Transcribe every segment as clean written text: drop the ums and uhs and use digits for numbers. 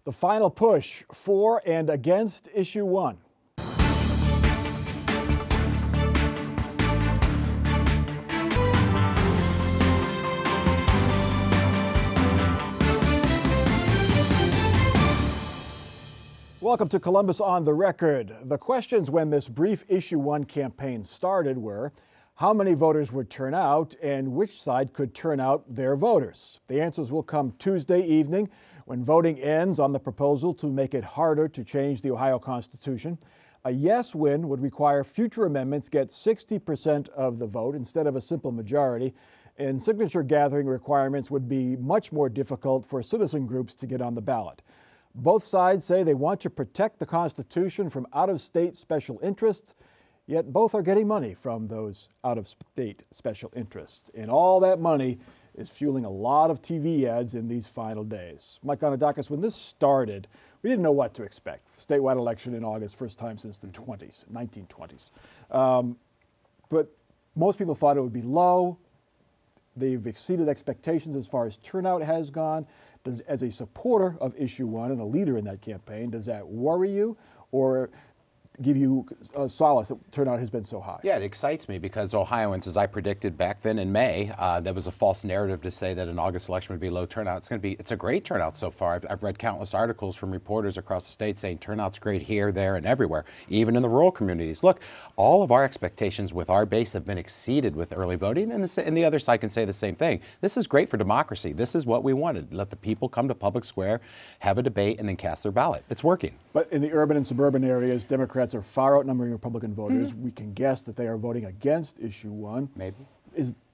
The final push for and against issue 1. Welcome to Columbus on the Record. The questions when this brief issue 1 campaign started were, how many voters would turn out and which side could turn out their voters? The answers will come Tuesday evening when voting ends on the proposal to make it harder to change the Ohio Constitution. A yes win would require future amendments get 60% of the vote instead of a simple majority, and signature gathering requirements would be much more difficult for citizen groups to get on the ballot. Both sides say they want to protect the Constitution from out-of-state special interests, yet both are getting money from those out-of-state special interests. And all that money is fueling a lot of TV ads in these final days. Mike Gonidakis, when this started, we didn't know what to expect. Statewide election in August, first time since the 1920s. But most people thought it would be low. They've exceeded expectations as far as turnout has gone. As a supporter of issue 1 and a leader in that campaign, does that worry you or give you solace that turnout has been so high? Yeah, it excites me because Ohioans, as I predicted back then in May, there was a false narrative to say that an August election would be low turnout. It's a great turnout so far. I've read countless articles from reporters across the state saying turnout's great here, there, and everywhere, even in the rural communities. Look, all of our expectations with our base have been exceeded with early voting, and the other side can say the same thing. This is great for democracy. This is what we wanted. Let the people come to public square, have a debate, and then cast their ballot. It's working. But in the urban and suburban areas, Democrats are far outnumbering Republican voters. We can guess that they are voting against issue 1. Maybe.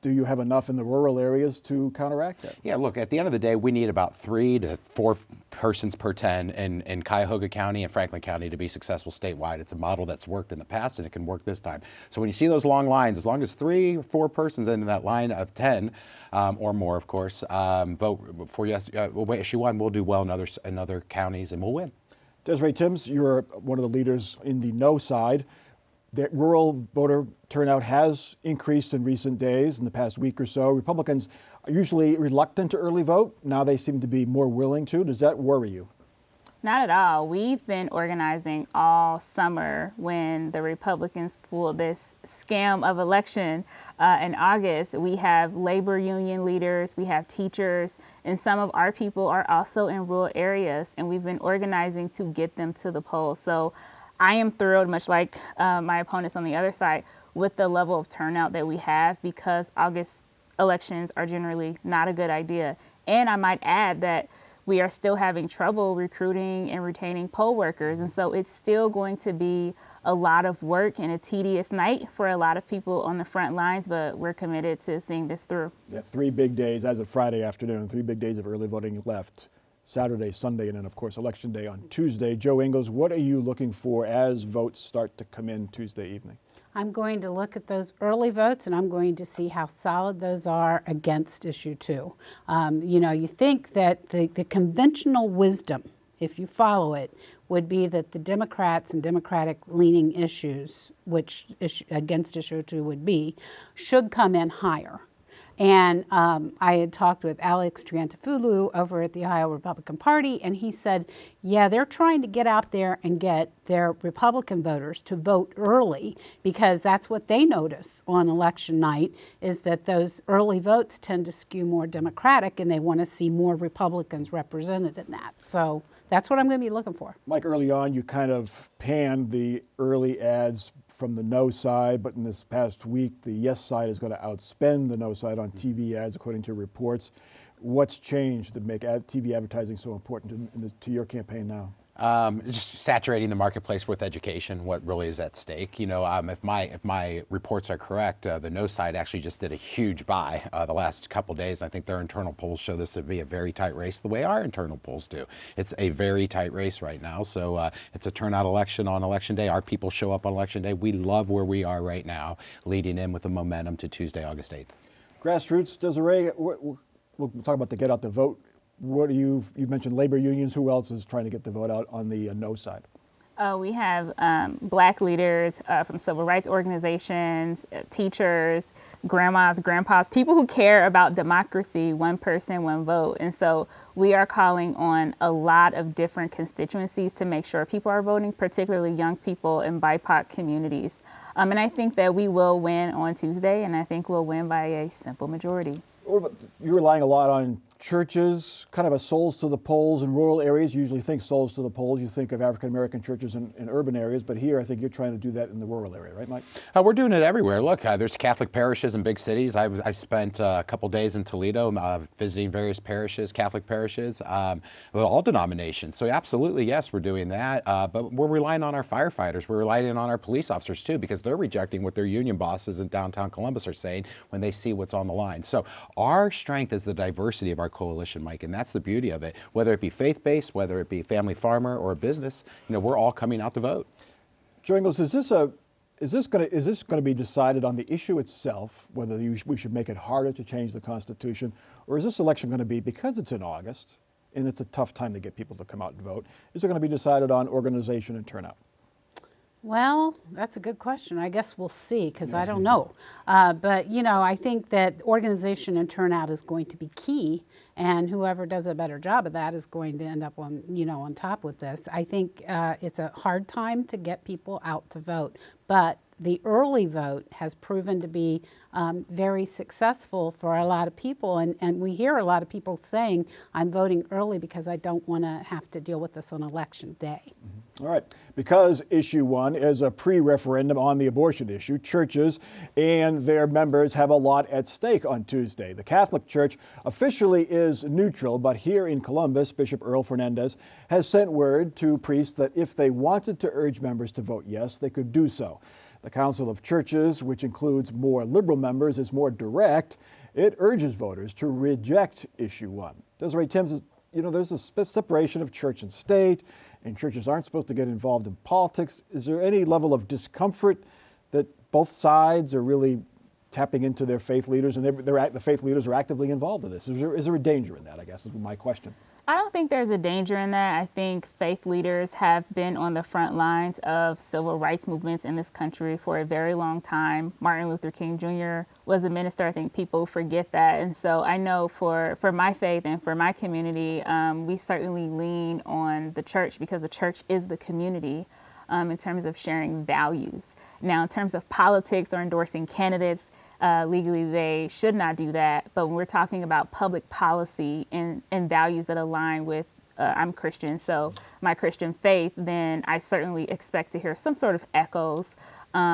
Do you have enough in the rural areas to counteract that? Yeah, look, at the end of the day, we need about 3 to 4 persons per 10 in Cuyahoga County and Franklin County to be successful statewide. It's a model that's worked in the past and it can work this time. So when you see those long lines, as long as 3 or 4 persons in that line of 10 or more, of course, vote for yes, issue 1, we'll do well in other counties and we'll win. Desiree Tims, you're one of the leaders in the no side. The rural voter turnout has increased in recent days, in the past week or so. Republicans are usually reluctant to early vote. Now they seem to be more willing to. Does that worry you? Not at all. We've been organizing all summer when the Republicans pulled this scam of election in August. We have labor union leaders, we have teachers, and some of our people are also in rural areas, and we've been organizing to get them to the polls. So I am thrilled, much like my opponents on the other side, with the level of turnout that we have, because August elections are generally not a good idea. And I might add that we are still having trouble recruiting and retaining poll workers. And so it's still going to be a lot of work and a tedious night for a lot of people on the front lines, but we're committed to seeing this through. Yeah, 3 big days as of Friday afternoon, 3 big days of early voting left. Saturday, Sunday, and then, of course, Election Day on Tuesday. Joe Ingles, what are you looking for as votes start to come in Tuesday evening? I'm going to look at those early votes, and I'm going to see how solid those are against issue 2. You think that the conventional wisdom, if you follow it, would be that the Democrats and Democratic-leaning issues, which against issue 2 would be, should come in higher. And I had talked with Alex Triantafylou over at the Ohio Republican Party, and he said, yeah, they're trying to get out there and get their Republican voters to vote early, because that's what they notice on election night, is that those early votes tend to skew more Democratic, and they want to see more Republicans represented in that. So that's what I'm going to be looking for. Mike, early on, you kind of panned the early ads from the no side, but in this past week, the yes side is going to outspend the no side on TV ads, according to reports. What's changed to make TV advertising so important to your campaign now? Just saturating the marketplace with education, what really is at stake. If my reports are correct, the no side actually just did a huge buy the last couple days. I think their internal polls show this to be a very tight race, the way our internal polls do. It's a very tight race right now. So it's a turnout election on election day. Our people show up on election day. We love where we are right now, leading in with the momentum to Tuesday, August 8th. Grassroots, Desiree, we'll talk about the get out the vote. You mentioned labor unions. Who else is trying to get the vote out on the no side? We have Black leaders from civil rights organizations, teachers, grandmas, grandpas, people who care about democracy, one person, one vote. And so we are calling on a lot of different constituencies to make sure people are voting, particularly young people in BIPOC communities. And I think that we will win on Tuesday, and I think we'll win by a simple majority. You're relying a lot on churches, kind of a souls to the polls in rural areas. You usually think souls to the polls. You think of African American churches in urban areas, but here I think you're trying to do that in the rural area, right, Mike? We're doing it everywhere. Look, there's Catholic parishes in big cities. I spent a couple days in Toledo visiting various parishes, Catholic parishes, with all denominations. So absolutely, yes, we're doing that. But we're relying on our firefighters. We're relying on our police officers too, because they're rejecting what their union bosses in downtown Columbus are saying when they see what's on the line. So our strength is the diversity of our coalition, Mike, and that's the beauty of it. Whether it be faith-based, whether it be family farmer or a business, we're all coming out to vote. Joe Ingles, is this going to be decided on the issue itself, whether we should make it harder to change the Constitution, or is this election going to be, because it's in August and it's a tough time to get people to come out and vote, is it going to be decided on organization and turnout? Well, that's a good question. I guess we'll see, because I don't know. But, I think that organization and turnout is going to be key, and whoever does a better job of that is going to end up on top with this. I think it's a hard time to get people out to vote, but the early vote has proven to be very successful for a lot of people, and we hear a lot of people saying, I'm voting early because I don't want to have to deal with this on election day. All right. Because issue 1 is a pre-referendum on the abortion issue, churches and their members have a lot at stake on Tuesday. The Catholic Church officially is neutral, but here in Columbus, Bishop Earl Fernandez has sent word to priests that if they wanted to urge members to vote yes, they could do so. The Council of Churches, which includes more liberal members, is more direct. It urges voters to reject issue 1. Desiree Timms, there's a separation of church and state, and churches aren't supposed to get involved in politics. Is there any level of discomfort that both sides are really tapping into their faith leaders, and the faith leaders are actively involved in this? Is there a danger in that, I guess, is my question. I don't think there's a danger in that. I think faith leaders have been on the front lines of civil rights movements in this country for a very long time. Martin Luther King Jr. was a minister. I think people forget that. And so I know for my faith and for my community, we certainly lean on the church, because the church is the community in terms of sharing values. Now, in terms of politics or endorsing candidates, legally they should not do that. But when we're talking about public policy and values that align with, I'm Christian, so my Christian faith, then I certainly expect to hear some sort of echoes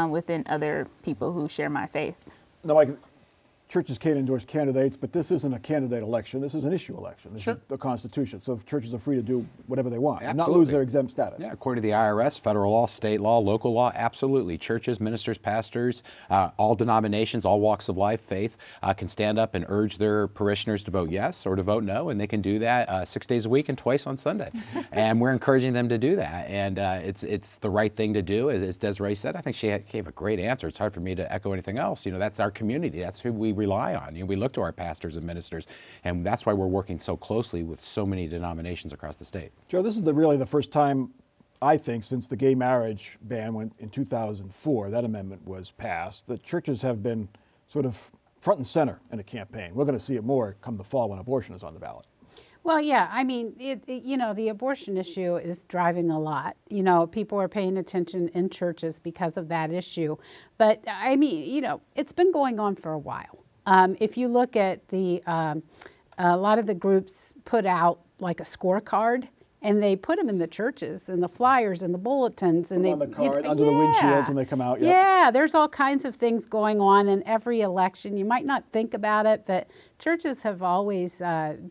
within other people who share my faith. Now, Mike, churches can't endorse candidates, but this isn't a candidate election. This is an issue election. This is the Constitution. So churches are free to do whatever they want and not lose their exempt status. Yeah, according to the IRS, federal law, state law, local law, absolutely. Churches, ministers, pastors, all denominations, all walks of life, faith, can stand up and urge their parishioners to vote yes or to vote no, and they can do that 6 days a week and twice on Sunday. And we're encouraging them to do that. And it's the right thing to do. As Desiree said, I think she gave a great answer. It's hard for me to echo anything else. That's our community. That's who we rely on. We look to our pastors and ministers, and that's why we're working so closely with so many denominations across the state. Joe, this is really the first time, I think, since the gay marriage ban went in 2004, that amendment was passed, that churches have been sort of front and center in a campaign. We're going to see it more come the fall when abortion is on the ballot. Well, yeah, I mean, the abortion issue is driving a lot. People are paying attention in churches because of that issue. But, I mean, it's been going on for a while. If you look at a lot of the groups put out like a scorecard, and they put them in the churches and the flyers and the bulletins, and on the card, under the windshields when they come out. Yep. Yeah, there's all kinds of things going on in every election. You might not think about it, but churches have always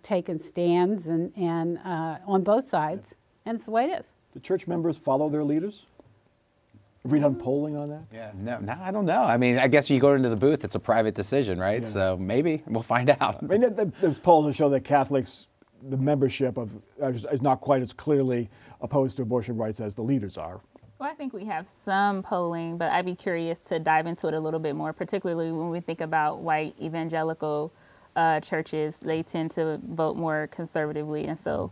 taken stands and on both sides, and it's the way it is. Do church members follow their leaders? Have we done polling on that? Yeah, no, I don't know. I mean, I guess you go into the booth, it's a private decision, right? Yeah. So maybe we'll find out. I mean, there's polls that show that Catholics, the membership is not quite as clearly opposed to abortion rights as the leaders are. Well, I think we have some polling, but I'd be curious to dive into it a little bit more, particularly when we think about white evangelical churches. They tend to vote more conservatively, and so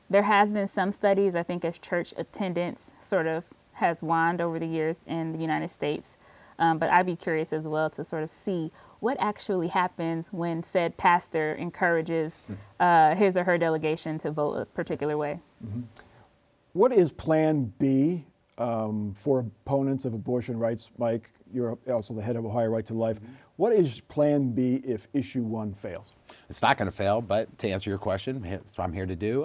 There has been some studies, I think, as church attendance sort of has waned over the years in the United States. But I'd be curious as well to sort of see what actually happens when said pastor encourages his or her delegation to vote a particular way. What is Plan B for opponents of abortion rights? Mike, you're also the head of Ohio Right to Life. What is Plan B if issue 1 fails? It's not going to fail, but to answer your question, that's what I'm here to do.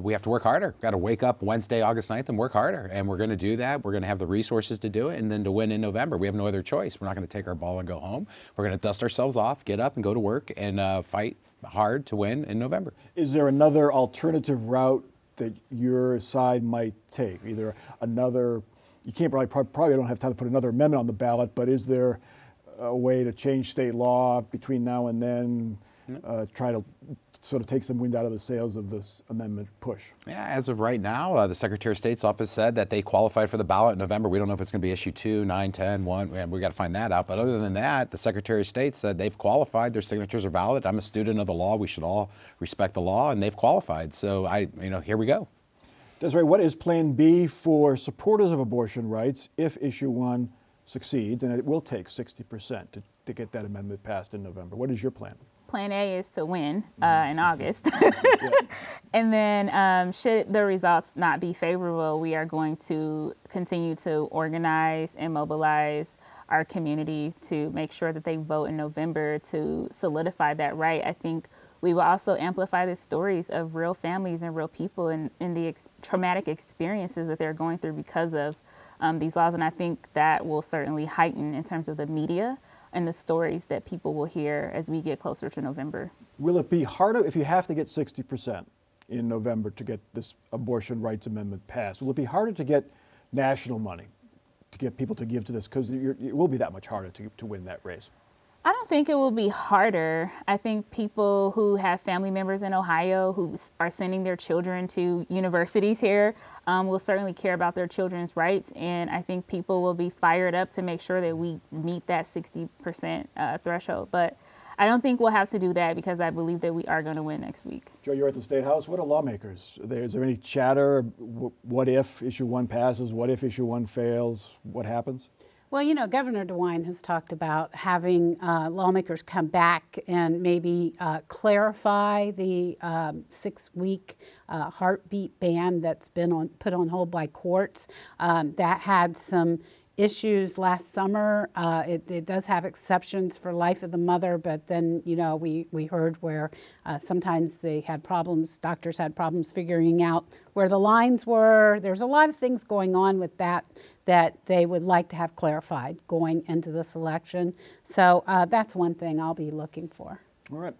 We have to work harder. Got to wake up Wednesday, August 9th and work harder. And we're going to do that. We're going to have the resources to do it. And then to win in November, we have no other choice. We're not going to take our ball and go home. We're going to dust ourselves off, get up and go to work and fight hard to win in November. Is there another alternative route that your side might take? Either another, you can't probably don't have time to put another amendment on the ballot, but is there a way to change state law between now and then, try to sort of take some wind out of the sails of this amendment push? Yeah, as of right now, the Secretary of State's office said that they qualified for the ballot in November. We don't know if it's going to be issue 2, 9, 10, 1, and we got to find that out. But other than that, the Secretary of State said they've qualified. Their signatures are valid. I'm a student of the law. We should all respect the law, and they've qualified. So here we go. Desiree, what is Plan B for supporters of abortion rights if issue 1 succeeds, and it will take 60% to get that amendment passed in November? What is your plan? Plan A is to win in August. And then should the results not be favorable, we are going to continue to organize and mobilize our community to make sure that they vote in November to solidify that right. I think we will also amplify the stories of real families and real people and the traumatic experiences that they're going through because of these laws. And I think that will certainly heighten in terms of the media and the stories that people will hear as we get closer to November. Will it be harder if you have to get 60% in November to get this abortion rights amendment passed? Will it be harder to get national money, to get people to give to this? Because it will be that much harder to win that race. I don't think it will be harder. I think people who have family members in Ohio who are sending their children to universities here will certainly care about their children's rights. And I think people will be fired up to make sure that we meet that 60% threshold. But I don't think we'll have to do that because I believe that we are going to win next week. Joe, you're at the State House. What are lawmakers? Is there any chatter? What if issue 1 passes? What if issue 1 fails? What happens? Well, Governor DeWine has talked about having lawmakers come back and maybe clarify the 6-week heartbeat ban that's been put on hold by courts. That had some issues last summer. It does have exceptions for life of the mother, but then, we heard where sometimes they had problems, doctors had problems figuring out where the lines were. There's a lot of things going on with that they would like to have clarified going into this election. So that's one thing I'll be looking for. All right.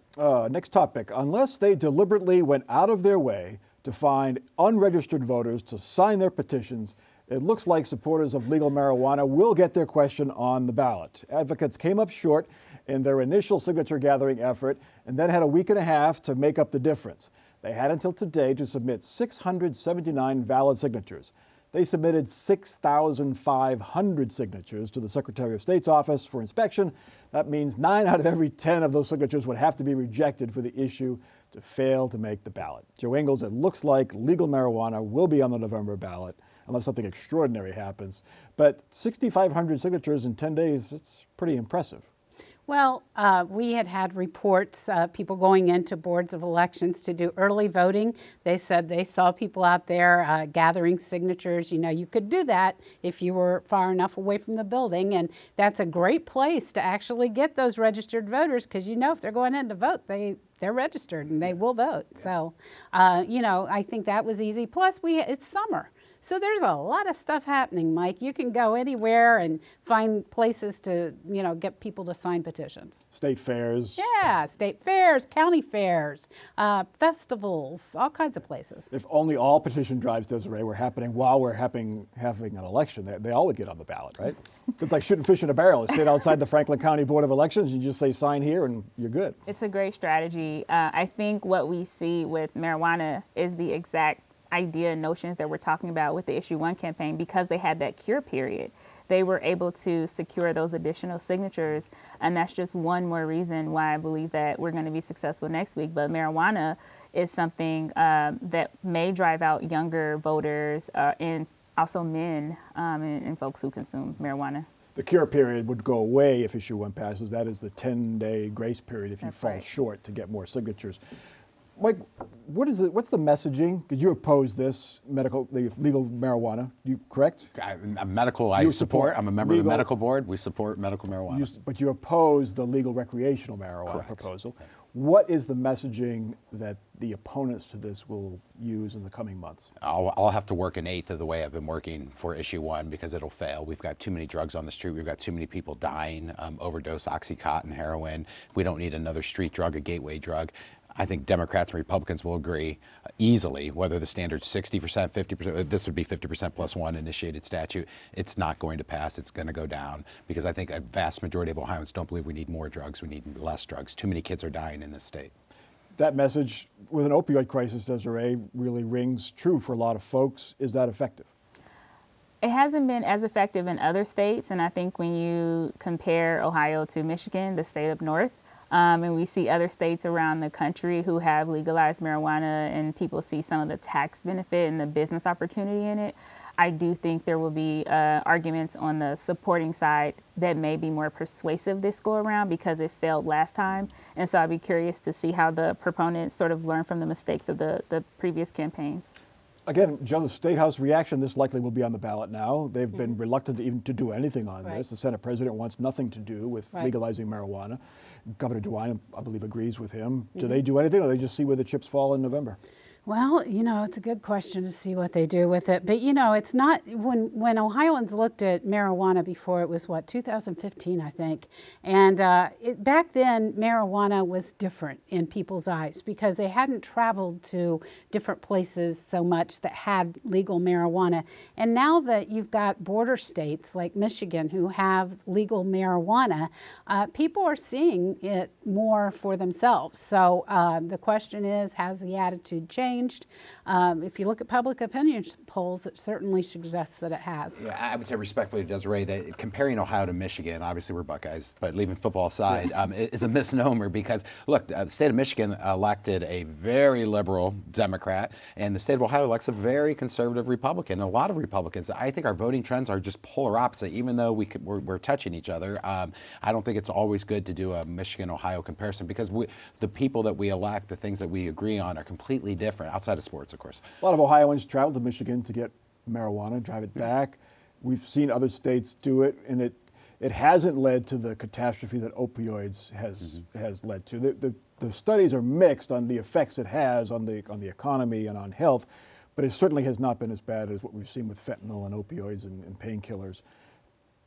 Next topic. Unless they deliberately went out of their way to find unregistered voters to sign their petitions, it looks like supporters of legal marijuana will get their question on the ballot. Advocates came up short in their initial signature gathering effort and then had a week and a half to make up the difference. They had until today to submit 679 valid signatures. They submitted 6,500 signatures to the Secretary of State's office for inspection. That means 9 out of every 10 of those signatures would have to be rejected for the issue to fail to make the ballot. Joe Ingles, it looks like legal marijuana will be on the November ballot unless something extraordinary happens. But 6,500 signatures in 10 days, it's pretty impressive. Well, we had reports, people going into boards of elections to do early voting. They said they saw people out there gathering signatures. You could do that if you were far enough away from the building. And that's a great place to actually get those registered voters because, if they're going in to vote, they're registered and they will vote. Yeah. So, I think that was easy. Plus, it's summer. So there's a lot of stuff happening, Mike. You can go anywhere and find places to, get people to sign petitions. State fairs. Yeah, state fairs, county fairs, festivals, all kinds of places. If only all petition drives, Desiree, were happening while we're having an election, they all would get on the ballot, right? It's like shooting fish in a barrel. You sit outside the Franklin County Board of Elections, and you just say sign here and you're good. It's a great strategy. I think what we see with marijuana is the exact idea and notions that we're talking about with the Issue 1 campaign. Because they had that cure period, they were able to secure those additional signatures, and that's just one more reason why I believe that we're going to be successful next week. But marijuana is something that may drive out younger voters and also men and folks who consume marijuana. The cure period would go away if issue 1 passes. That is the 10-day grace period if you That's fall right. short to get more signatures. Mike, what's the messaging? Because you oppose this the legal marijuana, correct? Medical, I You support. support I'm a member of the legal- medical board. We support medical marijuana. But you oppose the legal recreational marijuana Correct. proposal. What is the messaging that the opponents to this will use in the coming months? I'll have to work an eighth of the way I've been working for issue 1 because it'll fail. We've got too many drugs on the street. We've got too many people dying, overdose, Oxycontin, heroin. We don't need another street drug, a gateway drug. I think Democrats and Republicans will agree easily, whether the standard's 60%, 50%, this would be 50% plus 1 initiated statute. It's not going to pass. It's going to go down because I think a vast majority of Ohioans don't believe we need more drugs. We need less drugs. Too many kids are dying in this state. That message with an opioid crisis, Desiree, really rings true for a lot of folks. Is that effective? It hasn't been as effective in other states, and I think when you compare Ohio to Michigan, the state up north, and we see other states around the country who have legalized marijuana and people see some of the tax benefit and the business opportunity in it, I do think there will be arguments on the supporting side that may be more persuasive this go around because it failed last time. And so I'd be curious to see how the proponents sort of learn from the mistakes of the previous campaigns. Again, Joe, the State House reaction, this likely will be on the ballot now. They've been reluctant to do anything on Right. this. The Senate president wants nothing to do with Right. legalizing marijuana. Governor DeWine, I believe, agrees with him. Do they do anything, or they just see where the chips fall in November? Well, it's a good question to see what they do with it. But, it's not, when Ohioans looked at marijuana before, it was 2015, I think. And back then, marijuana was different in people's eyes because they hadn't traveled to different places so much that had legal marijuana. And now that you've got border states like Michigan who have legal marijuana, people are seeing it more for themselves. So the question is, has the attitude changed? If you look at public opinion polls, it certainly suggests that it has. Yeah, I would say respectfully, Desiree, that comparing Ohio to Michigan, obviously we're Buckeyes, but leaving football aside, is a misnomer because, look, the state of Michigan elected a very liberal Democrat, and the state of Ohio elects a very conservative Republican. And a lot of Republicans, I think our voting trends are just polar opposite, even though we're touching each other. I don't think it's always good to do a Michigan-Ohio comparison because the people that we elect, the things that we agree on are completely different, outside of sports, of course. A lot of Ohioans travel to Michigan to get marijuana, drive it back. We've seen other states do it, and it hasn't led to the catastrophe that opioids has led to. The studies are mixed on the effects it has on the economy and on health, but it certainly has not been as bad as what we've seen with fentanyl and opioids and painkillers.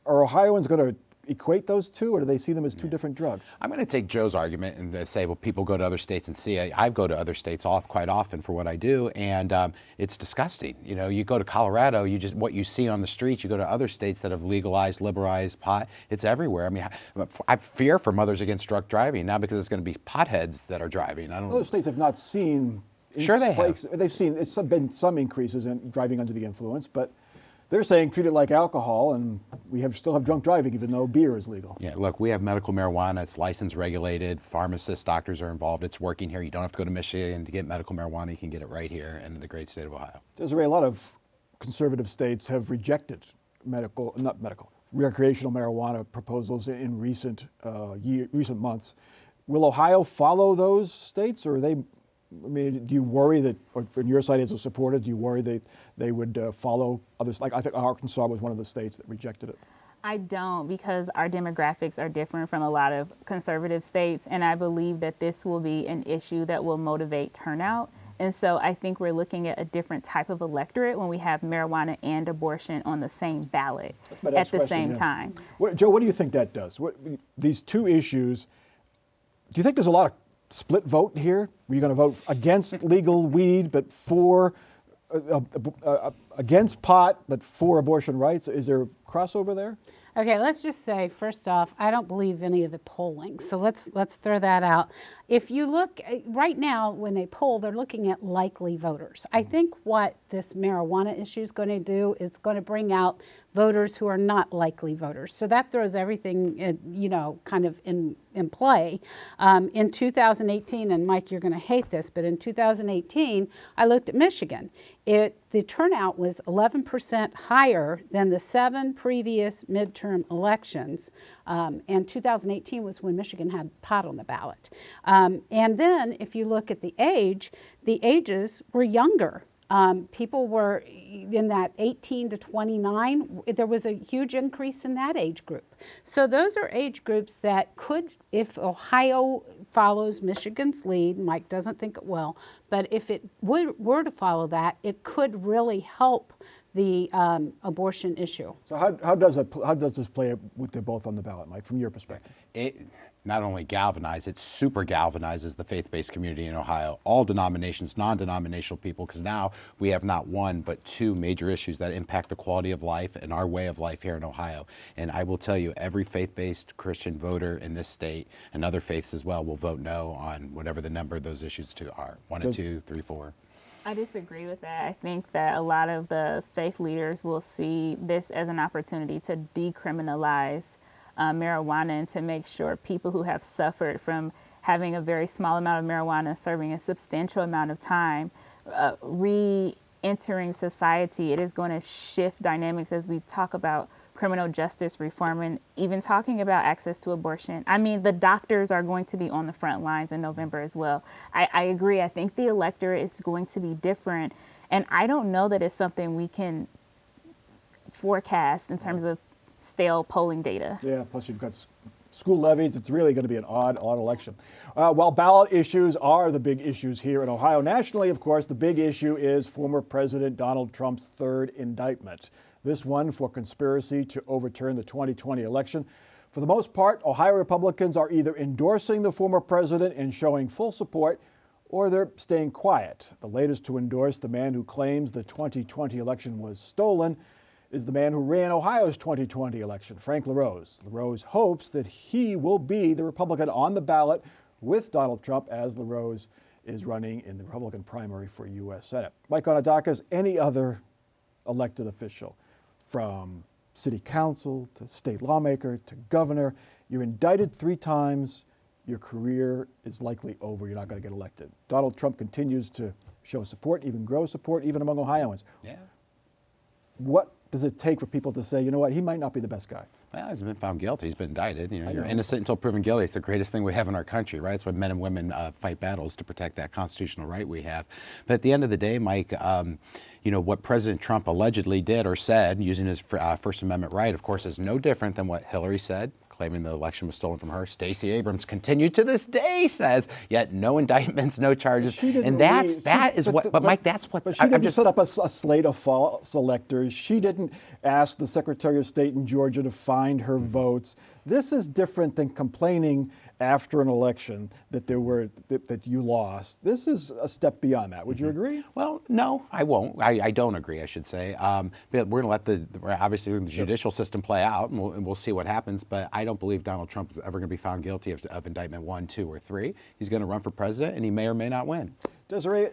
Are Ohioans going to equate those two, or do they see them as two different drugs? I'm going to take Joe's argument and say, well, people go to other states and see it. I go to other states quite often for what I do, and it's disgusting. You go to Colorado, what you see on the streets. You go to other states that have legalized, liberalized pot. It's everywhere. I mean, I fear for Mothers Against Drunk Driving now because it's going to be potheads that are driving. I don't. Other states have not seen Sure they spikes. They've seen it's been some increases in driving under the influence, but they're saying treat it like alcohol, and we still have drunk driving even though beer is legal. Yeah, look, we have medical marijuana. It's licensed, regulated. Pharmacists, doctors are involved. It's working here. You don't have to go to Michigan to get medical marijuana. You can get it right here in the great state of Ohio. Desiree, a lot of conservative states have rejected recreational marijuana proposals in recent months. Will Ohio follow those states, or are they? I mean, do you worry that, or from your side as a supporter, do you worry that they would follow others? Like I think Arkansas was one of the states that rejected it. I don't, because our demographics are different from a lot of conservative states, and I believe that this will be an issue that will motivate turnout. And so I think we're looking at a different type of electorate when we have marijuana and abortion on the same ballot at the same time. Joe, what do you think that does? These two issues, do you think there's a lot of split vote here? Were you going to vote against legal weed, but for against pot, but for abortion rights? Is there crossover there? Okay, let's just say, first off, I don't believe any of the polling. So let's throw that out. If you look right now, when they poll, they're looking at likely voters. I think what this marijuana issue is going to do is going to bring out voters who are not likely voters. So that throws everything, kind of in in play. In 2018, and Mike, you're going to hate this, but in 2018, I looked at Michigan. The turnout was 11% higher than the 7 previous midterm elections, and 2018 was when Michigan had pot on the ballot. And then if you look at the ages were younger. People were in that 18 to 29. There was a huge increase in that age group. So those are age groups that could, if Ohio follows Michigan's lead, Mike doesn't think it will, but if it were to follow that, it could really help the abortion issue. So how does this play with they're both on the ballot, Mike, from your perspective? It not only galvanizes, it super galvanizes the faith-based community in Ohio, all denominations, non-denominational people, because now we have not one but 2 major issues that impact the quality of life and our way of life here in Ohio. And I will tell you, every faith-based Christian voter in this state, and other faiths as well, will vote no on whatever the number of those issues are, 1 and 2, 3, 4. I disagree with that. I think that a lot of the faith leaders will see this as an opportunity to decriminalize marijuana and to make sure people who have suffered from having a very small amount of marijuana serving a substantial amount of time re-entering society. It is going to shift dynamics as we talk about criminal justice reform and even talking about access to abortion. I mean, the doctors are going to be on the front lines in November as well. I agree. I think the electorate is going to be different. And I don't know that it's something we can forecast in terms of stale polling data. Yeah, plus you've got school levies. It's really going to be an odd election. While ballot issues are the big issues here in Ohio, nationally, of course, the big issue is former President Donald Trump's 3rd indictment. This one for conspiracy to overturn the 2020 election. For the most part, Ohio Republicans are either endorsing the former president and showing full support, or they're staying quiet. The latest to endorse the man who claims the 2020 election was stolen is the man who ran Ohio's 2020 election, Frank LaRose. LaRose hopes that he will be the Republican on the ballot with Donald Trump as LaRose is running in the Republican primary for U.S. Senate. Mike Onondagas, any other elected official, from city council to state lawmaker to governor, you're indicted 3 times, your career is likely over. You're not going to get elected. Donald Trump continues to show support, even grow support, even among Ohioans. Yeah. What does it take for people to say, you know what, he might not be the best guy? Well, he's been found guilty. He's been indicted. You know, you're innocent until proven guilty. It's the greatest thing we have in our country, right? It's why men and women fight battles to protect that constitutional right we have. But at the end of the day, Mike, you know, what President Trump allegedly did or said using his First Amendment right, of course, is no different than what Hillary said, claiming the election was stolen from her. Stacey Abrams continued to this day says, yet no indictments, no charges. And Mike, that's what. But she didn't set up a slate of false electors. She didn't ask the Secretary of State in Georgia to find her votes. This is different than complaining after an election that that you lost. This is a step beyond that. Would you agree? Well, no, I won't. I don't agree, I should say. But we're going to let obviously the judicial system play out, and we'll see what happens. But I don't believe Donald Trump is ever going to be found guilty of indictment 1, 2, or 3. He's going to run for president, and he may or may not win. Desiree,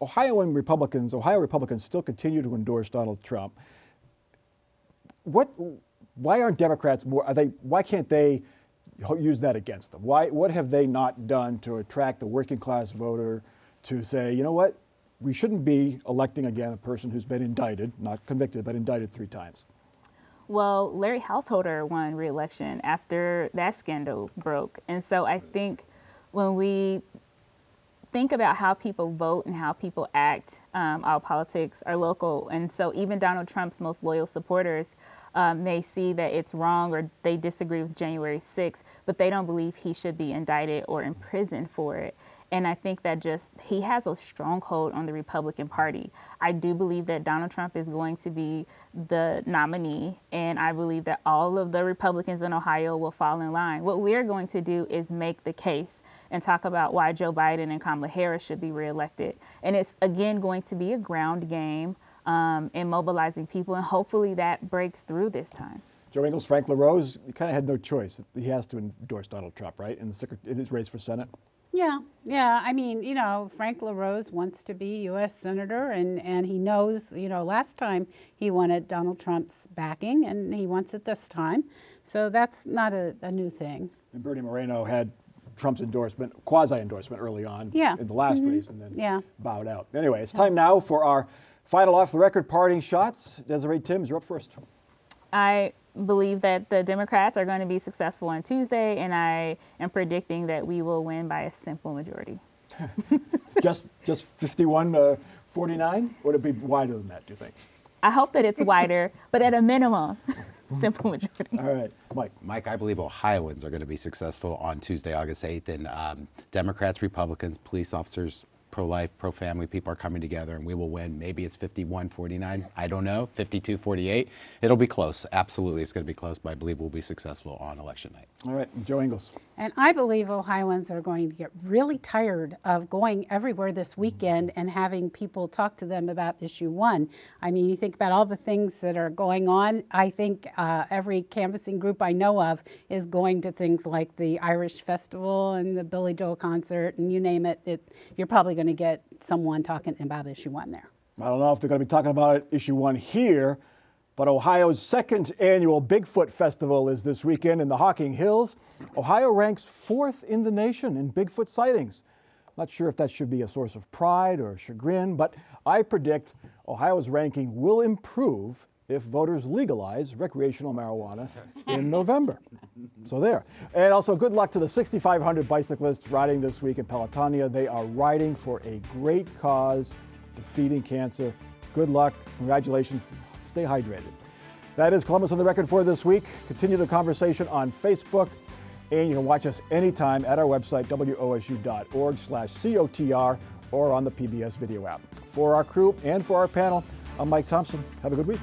Ohio Republicans still continue to endorse Donald Trump. Why aren't Democrats why can't they use that against them? What have they not done to attract the working class voter to say, you know what, we shouldn't be electing again a person who's been indicted, not convicted, but indicted 3 times? Well, Larry Householder won re-election after that scandal broke. And so I think when we think about how people vote and how people act, all politics are local. And so even Donald Trump's most loyal supporters may see that it's wrong or they disagree with January 6th, but they don't believe he should be indicted or imprisoned for it. And I think that he has a stronghold on the Republican Party. I do believe that Donald Trump is going to be the nominee, and I believe that all of the Republicans in Ohio will fall in line. What we're going to do is make the case and talk about why Joe Biden and Kamala Harris should be reelected. And it's, again, going to be a ground game in mobilizing people, and hopefully that breaks through this time. Joe Ingles, Frank LaRose, he kind of had no choice. He has to endorse Donald Trump, right, in his race for Senate? Yeah. I mean, Frank LaRose wants to be U.S. Senator, and he knows, last time he wanted Donald Trump's backing, and he wants it this time. So that's not a new thing. And Bernie Moreno had Trump's endorsement, quasi-endorsement early on in the last race, and then bowed out. Anyway, it's time now for our final off-the-record parting shots. Desiree Timms, you're up first. I believe that the Democrats are going to be successful on Tuesday, and I am predicting that we will win by a simple majority. just 51-49? Would it be wider than that, do you think? I hope that it's wider, but at a minimum, simple majority. All right, Mike. Mike, I believe Ohioans are going to be successful on Tuesday, August 8th, and Democrats, Republicans, police officers, pro-life, pro-family people are coming together, and we will win. Maybe it's 51-49. I don't know. 52-48. It'll be close. Absolutely, it's going to be close, but I believe we'll be successful on election night. All right, Joe Ingles. And I believe Ohioans are going to get really tired of going everywhere this weekend and having people talk to them about issue 1. I mean, you think about all the things that are going on. I think every canvassing group I know of is going to things like the Irish Festival and the Billy Joel concert, and you name it. You're probably going to get someone talking about issue 1 there. I don't know if they're going to be talking about issue 1 here, but Ohio's second annual Bigfoot Festival is this weekend in the Hocking Hills. Ohio ranks 4th in the nation in Bigfoot sightings. Not sure if that should be a source of pride or chagrin, but I predict Ohio's ranking will improve if voters legalize recreational marijuana in November. So there. And also good luck to the 6,500 bicyclists riding this week in Pelotonia. They are riding for a great cause, defeating cancer. Good luck. Congratulations. Stay hydrated. That is Columbus on the Record for this week. Continue the conversation on Facebook, and you can watch us anytime at our website, wosu.org/COTR, or on the PBS video app. For our crew and for our panel, I'm Mike Thompson. Have a good week.